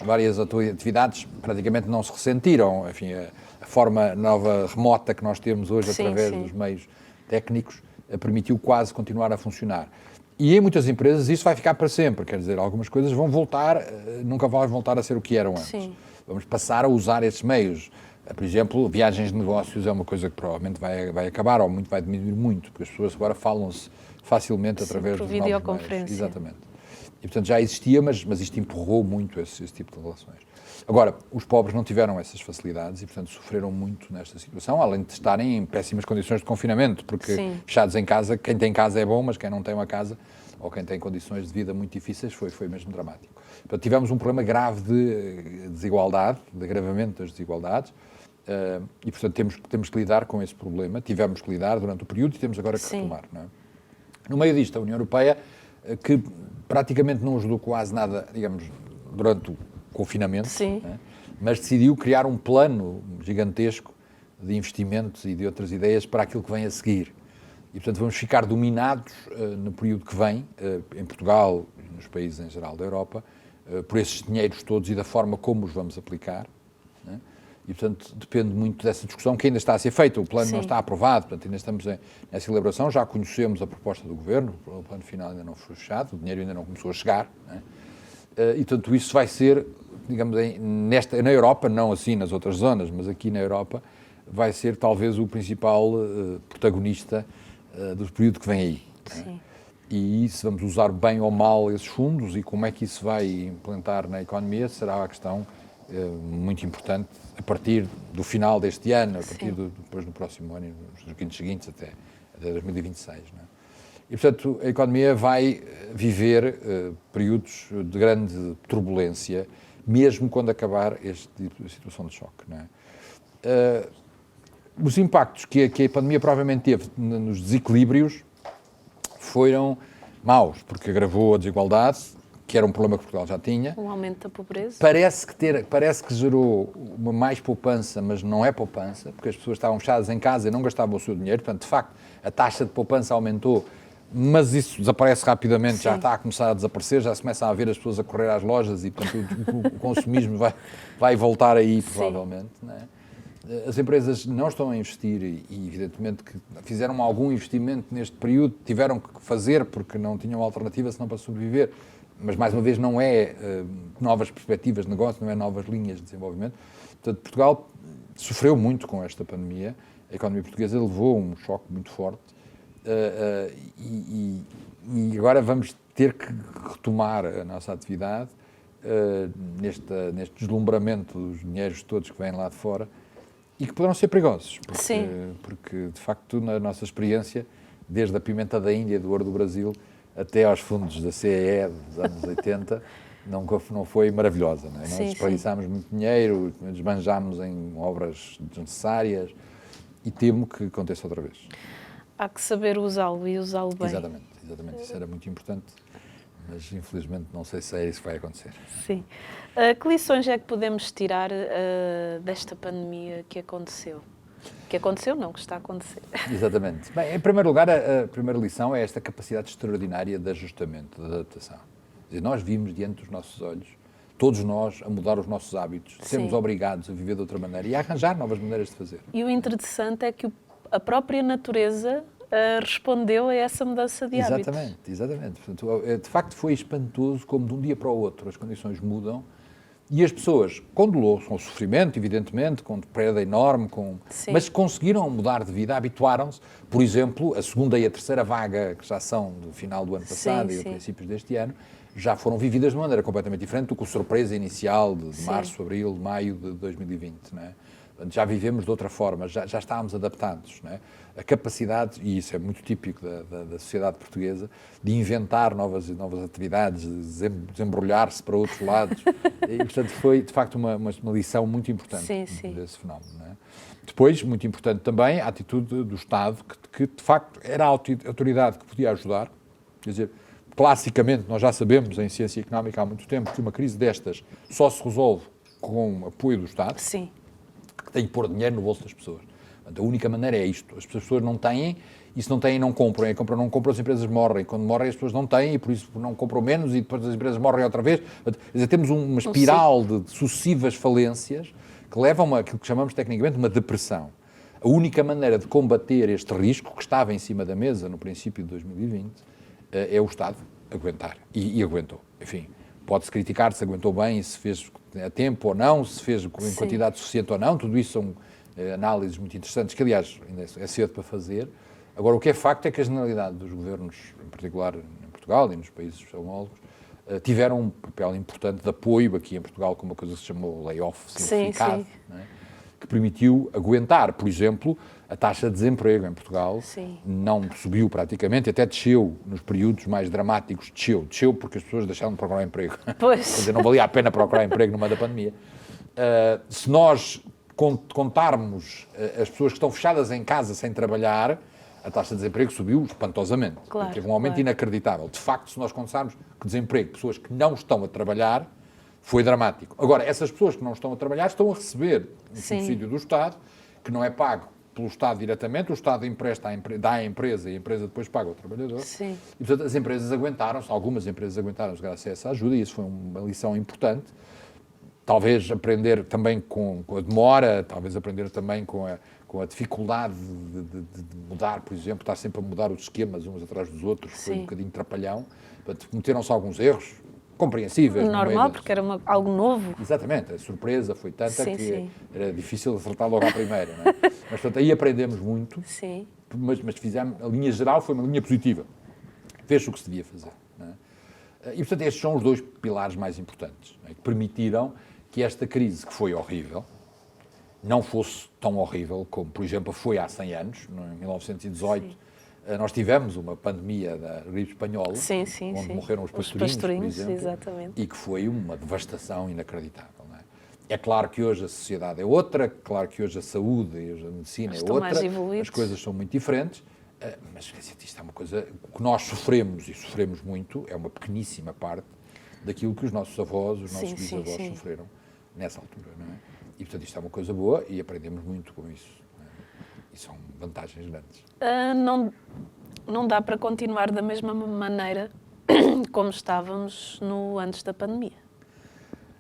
Várias atividades praticamente não se ressentiram. Enfim, a forma nova, remota que nós temos hoje, através dos meios técnicos, permitiu quase continuar a funcionar. E em muitas empresas isso vai ficar para sempre, quer dizer, algumas coisas vão voltar, nunca vão voltar a ser o que eram antes. Sim. Vamos passar a usar esses meios. Por exemplo, viagens de negócios é uma coisa que provavelmente vai acabar, ou vai diminuir muito, porque as pessoas agora falam-se facilmente através dos novos meios. Exatamente. E, portanto, já existia, mas isto empurrou muito esse tipo de relações. Agora, os pobres não tiveram essas facilidades e, portanto, sofreram muito nesta situação, além de estarem em péssimas condições de confinamento, porque fechados em casa, quem tem casa é bom, mas quem não tem uma casa, ou quem tem condições de vida muito difíceis, foi mesmo dramático. Portanto, tivemos um problema grave de desigualdade, de agravamento das desigualdades, e, portanto, temos que lidar com esse problema, tivemos que lidar durante o período e temos agora que retomar. Não é? No meio disto, a União Europeia, que praticamente não ajudou quase nada, digamos, durante o confinamento, né? Mas decidiu criar um plano gigantesco de investimentos e de outras ideias para aquilo que vem a seguir. E, portanto, vamos ficar dominados no período que vem, em Portugal e nos países em geral da Europa, por esses dinheiros todos e da forma como os vamos aplicar, né? E, portanto, depende muito dessa discussão que ainda está a ser feita. O plano não está aprovado, portanto, ainda estamos nessa elaboração. Já conhecemos a proposta do Governo, o plano final ainda não foi fechado, o dinheiro ainda não começou a chegar, né? E, portanto, isso vai ser, digamos, na Europa, não assim nas outras zonas, mas aqui na Europa, vai ser talvez o principal protagonista do período que vem aí. Né? E se vamos usar bem ou mal esses fundos e como é que isso vai implementar na economia, será a questão muito importante a partir do final deste ano, a partir depois do próximo ano e nos anos seguintes até 2026. Não é? E, portanto, a economia vai viver períodos de grande turbulência, mesmo quando acabar este tipo de situação de choque. Não é? Os impactos que a pandemia provavelmente teve nos desequilíbrios foram maus, porque agravou a desigualdade, que era um problema que Portugal já tinha. Um aumento da pobreza. Parece que gerou uma mais poupança, mas não é poupança, porque as pessoas estavam fechadas em casa e não gastavam o seu dinheiro. Portanto, de facto, a taxa de poupança aumentou, mas isso desaparece rapidamente, já está a começar a desaparecer, já se começa a ver as pessoas a correr às lojas e, portanto, o consumismo vai voltar aí, provavelmente. Não é? As empresas não estão a investir e, evidentemente, que fizeram algum investimento neste período, tiveram que fazer porque não tinham alternativa senão para sobreviver. Mas, mais uma vez, não é novas perspectivas de negócio, não é novas linhas de desenvolvimento. Portanto, Portugal sofreu muito com esta pandemia, a economia portuguesa levou um choque muito forte e agora vamos ter que retomar a nossa atividade neste deslumbramento dos dinheiros todos que vêm lá de fora e que poderão ser perigosos, porque, de facto, na nossa experiência, desde a pimenta da Índia e do ouro do Brasil, até aos fundos da CEE dos anos 80, não foi maravilhosa. Não é? Nós desperdiçámos muito dinheiro, desbanjámos em obras desnecessárias e temo que aconteça outra vez. Há que saber usá-lo e usá-lo bem. Exatamente. Isso era muito importante, mas infelizmente não sei se é isso que vai acontecer. Sim. Que lições é que podemos tirar desta pandemia que aconteceu? Que aconteceu, não, que está a acontecer. Exatamente. Bem, em primeiro lugar, a primeira lição é esta capacidade extraordinária de ajustamento, de adaptação. Quer dizer, nós vimos diante dos nossos olhos, todos nós, a mudar os nossos hábitos, sermos obrigados a viver de outra maneira e a arranjar novas maneiras de fazer. E o interessante é que a própria natureza respondeu a essa mudança de hábitos. Exatamente. Portanto, de facto foi espantoso como de um dia para o outro as condições mudam e as pessoas, com dolor, com sofrimento, evidentemente, com perda enorme, mas conseguiram mudar de vida, habituaram-se. Por exemplo, a segunda e a terceira vaga, que já são do final do ano passado e a princípios deste ano, já foram vividas de uma maneira completamente diferente do que a surpresa inicial de março, abril, maio de 2020, não é? Já vivemos de outra forma, já estávamos adaptados, não é? A capacidade, e isso é muito típico da sociedade portuguesa, de inventar novas atividades, de desembrulhar-se para outros lados. E, portanto, foi, de facto, uma lição muito importante desse fenómeno. Não é? Depois, muito importante também, a atitude do Estado, que de facto era a autoridade que podia ajudar. Quer dizer, classicamente, nós já sabemos em ciência económica há muito tempo que uma crise destas só se resolve com apoio do Estado. Sim. Que tem que pôr dinheiro no bolso das pessoas. Portanto, a única maneira é isto. As pessoas não têm, e se não têm, não compram. E não compram, as empresas morrem. Quando morrem, as pessoas não têm, e por isso não compram menos, e depois as empresas morrem outra vez. Quer dizer, temos uma espiral de sucessivas falências que levam a aquilo que chamamos tecnicamente uma depressão. A única maneira de combater este risco, que estava em cima da mesa no princípio de 2020, é o Estado aguentar. E aguentou. Enfim, pode-se criticar se aguentou bem, se fez a tempo ou não, se fez em quantidade suficiente ou não, tudo isso são análises muito interessantes, que aliás ainda é cedo para fazer. Agora, o que é facto é que a generalidade dos governos, em particular em Portugal e nos países homólogos, tiveram um papel importante de apoio aqui em Portugal com uma coisa que se chamou layoff simplificado, não é? Que permitiu aguentar, por exemplo, a taxa de desemprego em Portugal não subiu praticamente, até desceu nos períodos mais dramáticos, desceu porque as pessoas deixaram de procurar emprego. Pois. Quer dizer, não valia a pena procurar emprego no meio da pandemia. Se nós contarmos as pessoas que estão fechadas em casa sem trabalhar, a taxa de desemprego subiu espantosamente. Claro, teve um aumento inacreditável. De facto, se nós contarmos que desemprego, pessoas que não estão a trabalhar, foi dramático. Agora, essas pessoas que não estão a trabalhar estão a receber um subsídio do Estado, que não é pago pelo Estado diretamente, o Estado dá à empresa e a empresa depois paga ao trabalhador. Sim. E, portanto, as empresas aguentaram-se, algumas empresas aguentaram-se graças a essa ajuda, e isso foi uma lição importante. Talvez aprender também com a demora, talvez aprender também com a dificuldade de mudar, por exemplo, estar sempre a mudar os esquemas uns atrás dos outros, foi um bocadinho trapalhão. Portanto, cometeram-se alguns erros, compreensíveis. Normal, porque era algo novo. Exatamente, a surpresa foi tanta que era difícil acertar logo à primeira. Não é? Mas, portanto, aí aprendemos muito, mas fizemos, a linha geral foi uma linha positiva. Fez o que se devia fazer. Não é? E, portanto, estes são os dois pilares mais importantes, não é? Que permitiram que esta crise, que foi horrível, não fosse tão horrível como, por exemplo, foi há 100 anos, em 1918. Nós tivemos uma pandemia da gripe espanhola, onde morreram os pastorinhos, por exemplo, exatamente. E que foi uma devastação inacreditável. Não é? É claro que hoje a sociedade é outra, claro que hoje a saúde e hoje a medicina é outra, as coisas são muito diferentes, mas quer dizer, isto é uma coisa, o que nós sofremos, e sofremos muito, é uma pequeníssima parte daquilo que os nossos avós, os nossos bisavós sofreram nessa altura. Não é? E, portanto, isto é uma coisa boa e aprendemos muito com isso. E são vantagens grandes. Não dá para continuar da mesma maneira como estávamos antes da pandemia.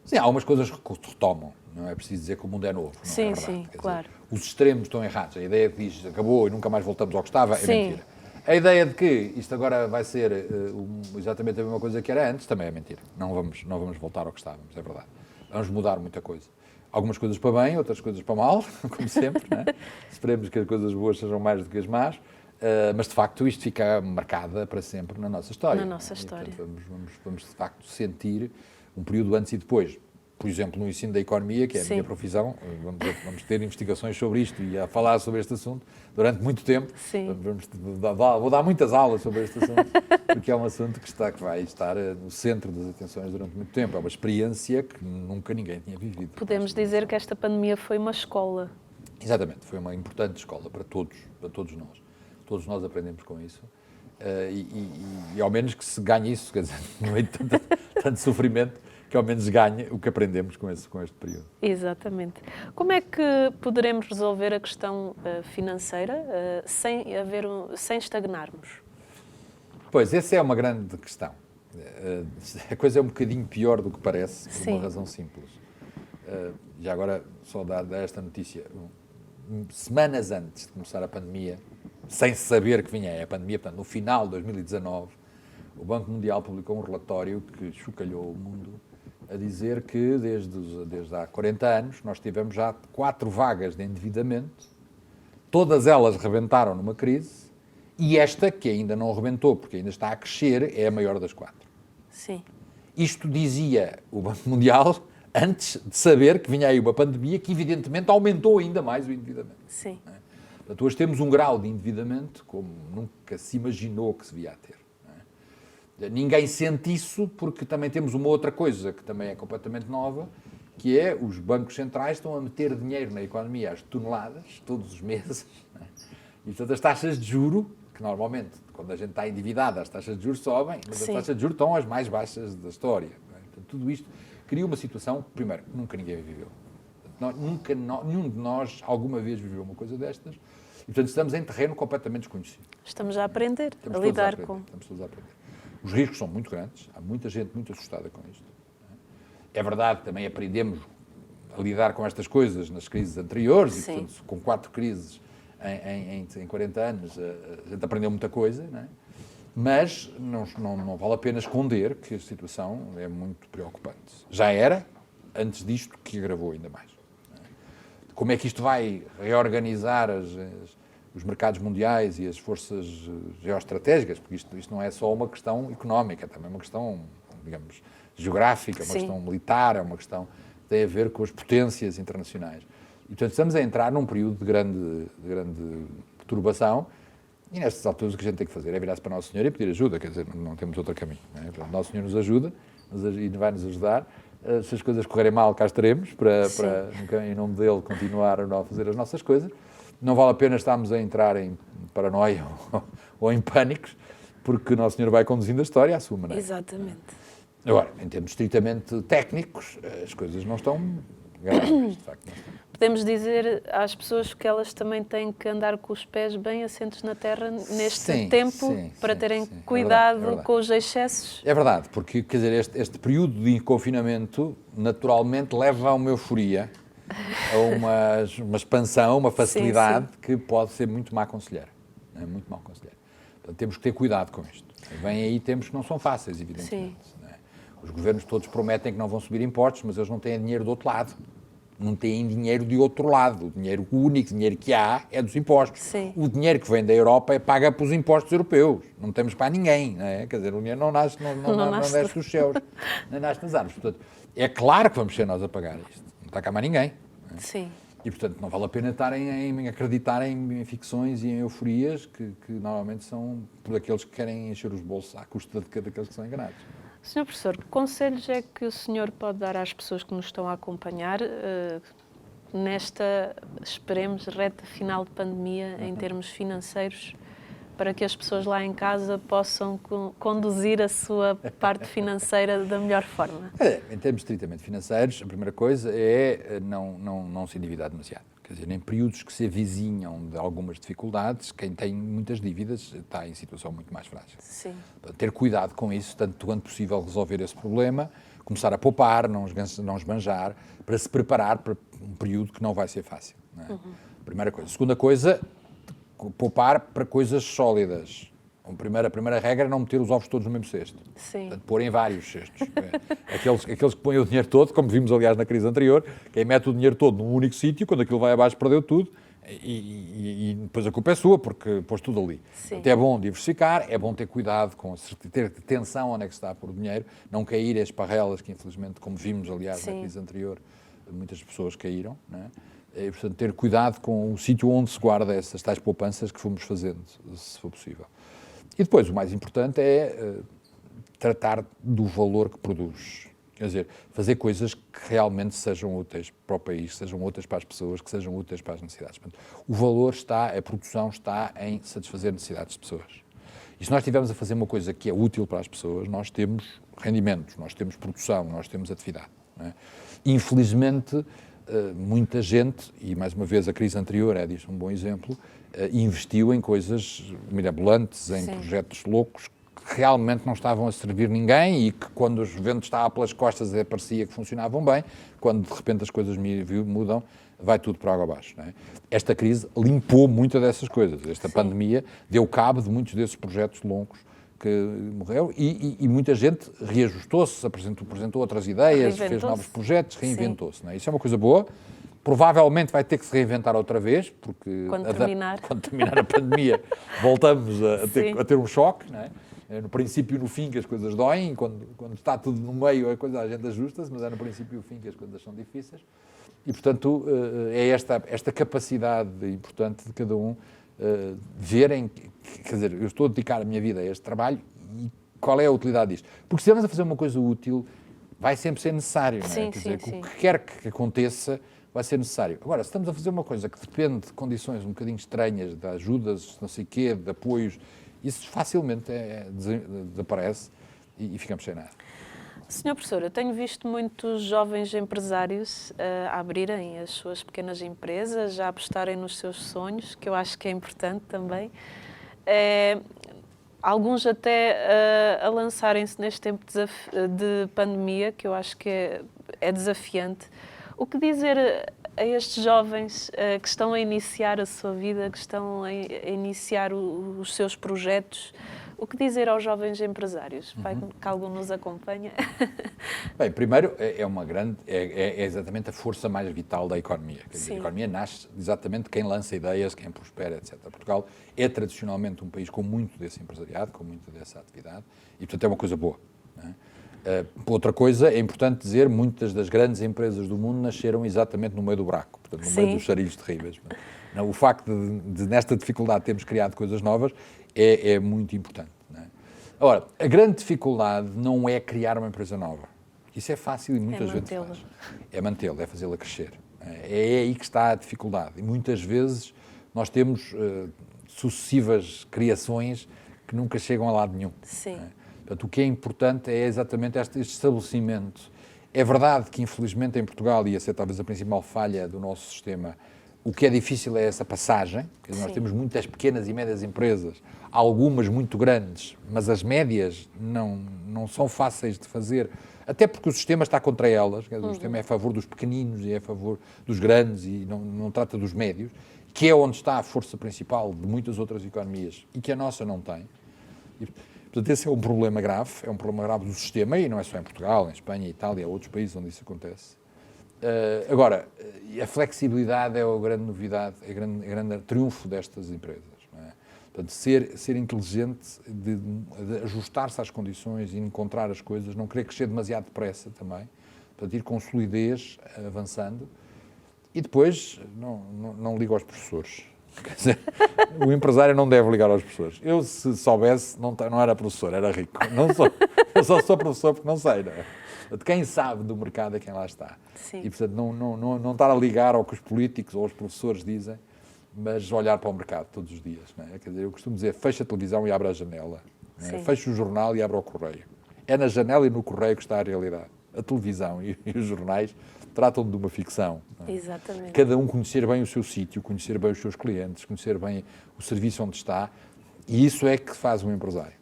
Sim, há algumas coisas que retomam. Não é preciso dizer que o mundo é novo. Não é verdade? Sim, claro. Dizer, os extremos estão errados. A ideia que diz acabou e nunca mais voltamos ao que estava é mentira. A ideia de que isto agora vai ser exatamente a mesma coisa que era antes também é mentira. Não vamos voltar ao que estávamos, é verdade. Vamos mudar muita coisa. Algumas coisas para bem, outras coisas para mal, como sempre. Não é? Esperemos que as coisas boas sejam mais do que as más, mas de facto isto fica marcada para sempre na nossa história. Na nossa história. E, portanto, vamos de facto sentir um período antes e depois. Por exemplo, no ensino da economia, que é a minha profissão, vamos ter investigações sobre isto e a falar sobre este assunto durante muito tempo. Vou dar muitas aulas sobre este assunto, porque é um assunto que vai estar no centro das atenções durante muito tempo. É uma experiência que nunca ninguém tinha vivido. Podemos dizer que esta pandemia foi uma escola. Exatamente, foi uma importante escola para todos nós. Todos nós aprendemos com isso. E ao menos que se ganhe isso, quer dizer, no meio de tanto sofrimento, que ao menos ganhe o que aprendemos com este período. Exatamente. Como é que poderemos resolver a questão financeira sem estagnarmos? Pois, essa é uma grande questão. A coisa é um bocadinho pior do que parece, por uma razão simples. Já agora, só dar esta notícia. semanas antes de começar a pandemia, sem saber que vinha a pandemia, portanto, no final de 2019, o Banco Mundial publicou um relatório que chocalhou o mundo, a dizer que desde há 40 anos nós tivemos já 4 vagas de endividamento, todas elas rebentaram numa crise, e esta, que ainda não rebentou, porque ainda está a crescer, é a maior das 4. Sim. Isto dizia o Banco Mundial antes de saber que vinha aí uma pandemia que, evidentemente, aumentou ainda mais o endividamento. Sim. Portanto, hoje temos um grau de endividamento como nunca se imaginou que se devia ter. Ninguém sente isso porque também temos uma outra coisa que também é completamente nova, que é os bancos centrais estão a meter dinheiro na economia às toneladas, todos os meses, e portanto as taxas de juro, que normalmente, quando a gente está endividado, as taxas de juros sobem, mas Sim. as taxas de juros estão as mais baixas da história. Portanto, tudo isto cria uma situação, primeiro, que nunca ninguém viveu. Portanto, nenhum de nós alguma vez viveu uma coisa destas, e portanto estamos em terreno completamente desconhecido. Estamos a aprender, Estamos a todos lidar aprender, com... Estamos todos a aprender. Os riscos são muito grandes, há muita gente muito assustada com isto. É verdade, também aprendemos a lidar com estas coisas nas crises anteriores, Sim. e portanto, com 4 crises em 40 anos, a gente aprendeu muita coisa, não é? Mas não vale a pena esconder que a situação é muito preocupante. Já era, antes disto, que agravou ainda mais. Como é que isto vai reorganizar os mercados mundiais e as forças geoestratégicas, porque isto não é só uma questão económica, é também uma questão, digamos, geográfica, uma Sim. questão militar, é uma questão que tem a ver com as potências internacionais. E, portanto, estamos a entrar num período de grande perturbação, e nestas alturas o que a gente tem que fazer é virar-se para Nosso Senhor e pedir ajuda, quer dizer, não temos outro caminho. Não é? Portanto, Nosso Senhor nos ajuda e vai-nos ajudar. Se as coisas correrem mal, cá estaremos, para em nome dele, continuar a fazer as nossas coisas. Não vale a pena estarmos a entrar em paranoia ou em pânicos, porque Nosso Senhor vai conduzindo a história à sua maneira. Exatamente. Agora, em termos estritamente técnicos, as coisas não estão graves, de facto. Podemos dizer às pessoas que elas também têm que andar com os pés bem assentos na terra neste tempo, para terem cuidado é verdade. com os excessos. É verdade, porque, quer dizer, este período de confinamento naturalmente leva a uma euforia, a uma expansão, uma facilidade que pode ser muito má conselheira. É muito má conselheira. Portanto, temos que ter cuidado com isto. Vem aí tempos que não são fáceis, evidentemente. Não é? Os governos todos prometem que não vão subir impostos, mas eles não têm dinheiro do outro lado. Não têm dinheiro de outro lado. O único dinheiro que há é dos impostos. Sim. O dinheiro que vem da Europa é pago pelos impostos europeus. Não temos para ninguém. Não é? Quer dizer, o dinheiro não nasce dos céus, nem nasce nas árvores. Portanto, é claro que vamos ser nós a pagar isto. Não está cá mais ninguém. Não é? Sim. E, portanto, não vale a pena estarem a acreditar em ficções e em euforias que normalmente são por aqueles que querem encher os bolsos à custa daqueles que são enganados. Sr. Professor, que conselhos é que o senhor pode dar às pessoas que nos estão a acompanhar nesta, esperemos, reta final de pandemia em termos financeiros, para que as pessoas lá em casa possam conduzir a sua parte financeira da melhor forma? Em termos estritamente financeiros, a primeira coisa é não se endividar demasiado. Quer dizer, em períodos que se avizinham de algumas dificuldades, quem tem muitas dívidas está em situação muito mais frágil. Sim. Ter cuidado com isso, tanto quanto possível resolver esse problema, começar a poupar, não esbanjar, para se preparar para um período que não vai ser fácil. Não é? Primeira coisa. Segunda coisa, poupar para coisas sólidas. A primeira regra é não meter os ovos todos no mesmo cesto. Sim. Portanto, pôr em vários cestos. Aqueles que põem o dinheiro todo, como vimos, aliás, na crise anterior, quem mete o dinheiro todo num único sítio, quando aquilo vai abaixo, perdeu tudo, e depois a culpa é sua, porque pôs tudo ali. Portanto, é bom diversificar, é bom ter cuidado, ter atenção onde é que se está a pôr o dinheiro, não cair as parrelas que, infelizmente, como vimos, aliás, na crise anterior, muitas pessoas caíram, não é? E, portanto, ter cuidado com o sítio onde se guarda essas tais poupanças que fomos fazendo, se for possível. E depois, o mais importante é tratar do valor que produz. Quer dizer, fazer coisas que realmente sejam úteis para o país, que sejam úteis para as pessoas, que sejam úteis para as necessidades. Portanto, o valor a produção está em satisfazer necessidades de pessoas. E se nós estivermos a fazer uma coisa que é útil para as pessoas, nós temos rendimentos, nós temos produção, nós temos atividade. Não é? Infelizmente, muita gente, e mais uma vez a crise anterior é disso um bom exemplo, investiu em coisas mirabolantes, em projetos loucos, que realmente não estavam a servir ninguém e que quando o vento estava pelas costas parecia que funcionavam bem, quando de repente as coisas mudam, vai tudo para água abaixo. Não é? Esta crise limpou muitas dessas coisas. Esta pandemia deu cabo de muitos desses projetos longos que morreram e muita gente reajustou-se, apresentou outras ideias, fez novos projetos, reinventou-se. Não é? Isso é uma coisa boa. Provavelmente vai ter que se reinventar outra vez, porque quando terminar a pandemia voltamos a ter um choque. Não é? É no princípio e no fim que as coisas doem, quando está tudo no meio a gente ajusta-se, mas é no princípio e no fim que as coisas são difíceis. E, portanto, é esta capacidade importante de cada um verem, quer dizer, eu estou a dedicar a minha vida a este trabalho e qual é a utilidade disto? Porque se estamos a fazer uma coisa útil, vai sempre ser necessário, não é? Quer dizer, o que quer que aconteça vai ser necessário. Agora, se estamos a fazer uma coisa que depende de condições um bocadinho estranhas, de ajudas, não sei o quê, de apoios, isso facilmente desaparece e ficamos sem nada. Senhor professor, eu tenho visto muitos jovens empresários a abrirem as suas pequenas empresas, a apostarem nos seus sonhos, que eu acho que é importante também. Alguns até a lançarem-se neste tempo de pandemia, que eu acho que é desafiante. O que dizer a estes jovens que estão a iniciar a sua vida, que estão a iniciar os seus projetos? O que dizer aos jovens empresários? Vai que algum nos acompanha? Bem, primeiro, é exatamente a força mais vital da economia. Quer dizer, a economia nasce exatamente de quem lança ideias, quem prospera, etc. Portugal é tradicionalmente um país com muito desse empresariado, com muito dessa atividade, e, portanto, é uma coisa boa. Não é? Outra coisa, é importante dizer, muitas das grandes empresas do mundo nasceram exatamente no meio do buraco, portanto, no meio dos sarilhos terríveis. O facto de, nesta dificuldade, termos criado coisas novas é muito importante. Não é? Agora, a grande dificuldade não é criar uma empresa nova. Isso é fácil e muita gente faz. É mantê-la, é fazê-la crescer. É aí que está a dificuldade. E muitas vezes nós temos sucessivas criações que nunca chegam a lado nenhum. Sim. Portanto, o que é importante é exatamente este estabelecimento. É verdade que, infelizmente, em Portugal, e essa é talvez a principal falha do nosso sistema, o que é difícil é essa passagem. Nós temos muitas pequenas e médias empresas, algumas muito grandes, mas as médias não são fáceis de fazer, até porque o sistema está contra elas. O sistema é a favor dos pequeninos e é a favor dos grandes e não trata dos médios, que é onde está a força principal de muitas outras economias e que a nossa não tem. Portanto, esse é um problema grave do sistema, e não é só em Portugal, em Espanha, Itália, há outros países onde isso acontece. Agora, a flexibilidade é a grande novidade, é o grande triunfo destas empresas. Não é? Portanto, ser inteligente, de ajustar-se às condições e encontrar as coisas, não querer crescer demasiado depressa também, portanto, ir com solidez, avançando, e depois não ligo aos professores. Quer dizer, o empresário não deve ligar aos professores. Eu, se soubesse, não era professor, era rico. Não sou. Eu só sou professor porque não sei. Não é? Quem sabe do mercado é quem lá está. Sim. E, portanto, não estar a ligar ao que os políticos ou os professores dizem, mas olhar para o mercado todos os dias. Não é? Quer dizer, eu costumo dizer, fecha a televisão e abre a janela. Não é? Fecha o jornal e abre o correio. É na janela e no correio que está a realidade. A televisão e os jornais tratam de uma ficção. Não é? Exatamente. Cada um conhecer bem o seu sítio, conhecer bem os seus clientes, conhecer bem o serviço onde está, e isso é que faz um empresário.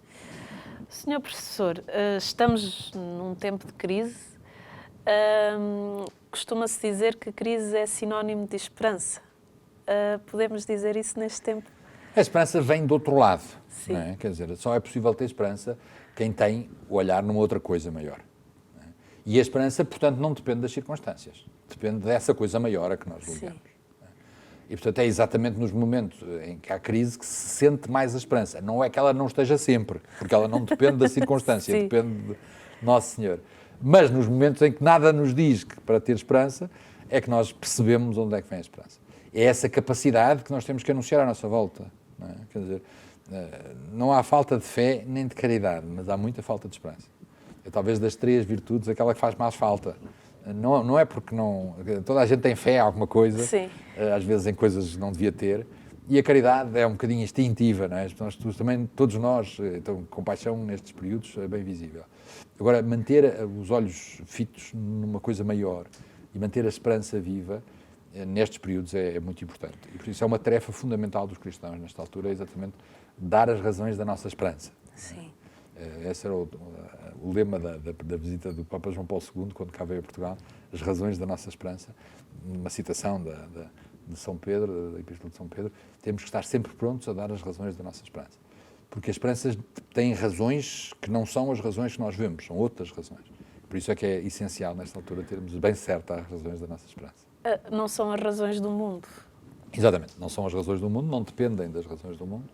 Senhor professor, estamos num tempo de crise. Costuma-se dizer que crise é sinónimo de esperança. Podemos dizer isso neste tempo? A esperança vem do outro lado. Sim. Não é? Quer dizer, só é possível ter esperança quem tem o olhar numa outra coisa maior. Não é? E a esperança, portanto, não depende das circunstâncias. Depende dessa coisa maior a que nós ligamos. E, portanto, é exatamente nos momentos em que há crise que se sente mais a esperança. Não é que ela não esteja sempre, porque ela não depende da circunstância, depende de Nosso Senhor. Mas nos momentos em que nada nos diz que para ter esperança, é que nós percebemos onde é que vem a esperança. É essa capacidade que nós temos que anunciar à nossa volta. Não é? Quer dizer, não há falta de fé nem de caridade, mas há muita falta de esperança. É talvez das três virtudes aquela que faz mais falta. Não é porque não... Toda a gente tem fé em alguma coisa, às vezes em coisas que não devia ter, e a caridade é um bocadinho instintiva, não é? Todos nós, então, compaixão nestes períodos é bem visível. Agora, manter os olhos fitos numa coisa maior e manter a esperança viva nestes períodos é muito importante. E por isso é uma tarefa fundamental dos cristãos nesta altura, é exatamente dar as razões da nossa esperança. Sim. Esse era o lema da visita do Papa João Paulo II, quando cá veio a Portugal, as razões da nossa esperança. Uma citação de São Pedro, da Epístola de São Pedro, temos que estar sempre prontos a dar as razões da nossa esperança. Porque as esperanças têm razões que não são as razões que nós vemos, são outras razões. Por isso é que é essencial, nesta altura, termos bem certas as razões da nossa esperança. Não são as razões do mundo. Exatamente, não são as razões do mundo, não dependem das razões do mundo,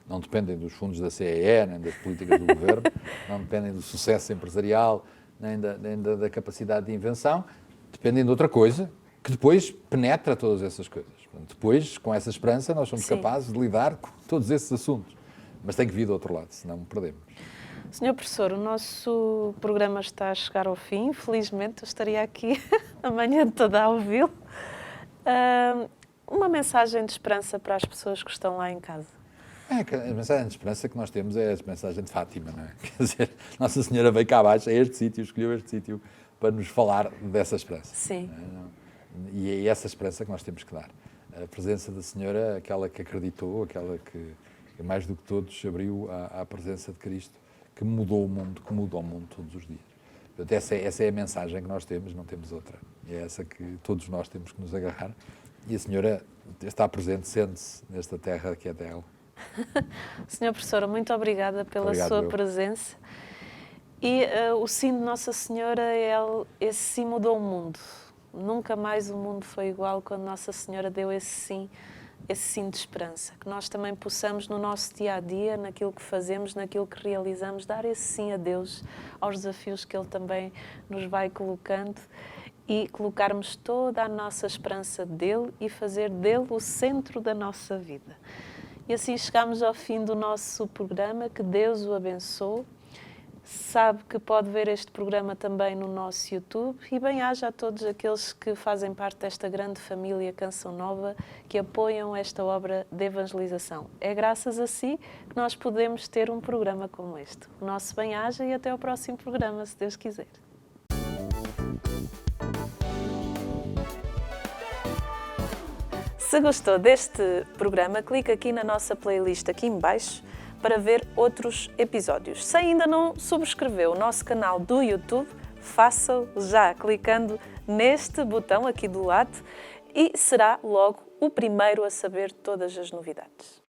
não dependem dos fundos da CEE, nem das políticas do governo, não dependem do sucesso empresarial, nem da capacidade de invenção, dependem de outra coisa, que depois penetra todas essas coisas. Portanto, depois, com essa esperança, nós somos capazes de lidar com todos esses assuntos. Mas tem que vir do outro lado, senão perdemos. Senhor Professor, o nosso programa está a chegar ao fim. Infelizmente, eu estaria aqui a manhã toda a ouvi-lo. Uma mensagem de esperança para as pessoas que estão lá em casa. A mensagem de esperança que nós temos é a mensagem de Fátima, não é? Quer dizer, Nossa Senhora veio cá abaixo, a este sítio, escolheu este sítio para nos falar dessa esperança. Sim. E é essa esperança que nós temos que dar. A presença da Senhora, aquela que acreditou, aquela que mais do que todos se abriu à presença de Cristo, que mudou o mundo, que muda o mundo todos os dias. Portanto, essa é a mensagem que nós temos, não temos outra. É essa que todos nós temos que nos agarrar. E a Senhora está presente, sente-se nesta terra que é dela. Senhora Professora, muito obrigada pela sua presença. E o sim de Nossa Senhora, esse sim mudou o mundo. Nunca mais o mundo foi igual quando Nossa Senhora deu esse sim de esperança. Que nós também possamos, no nosso dia-a-dia, naquilo que fazemos, naquilo que realizamos, dar esse sim a Deus, aos desafios que Ele também nos vai colocando, e colocarmos toda a nossa esperança dEle e fazer dEle o centro da nossa vida. E assim chegamos ao fim do nosso programa. Que Deus o abençoe. Sabe que pode ver este programa também no nosso YouTube, e bem-aja a todos aqueles que fazem parte desta grande família Canção Nova, que apoiam esta obra de evangelização. É graças a si que nós podemos ter um programa como este. O nosso bem-aja e até ao próximo programa, se Deus quiser. Se gostou deste programa, clique aqui na nossa playlist aqui em baixo para ver outros episódios. Se ainda não subscreveu o nosso canal do YouTube, faça-o já clicando neste botão aqui do lado e será logo o primeiro a saber todas as novidades.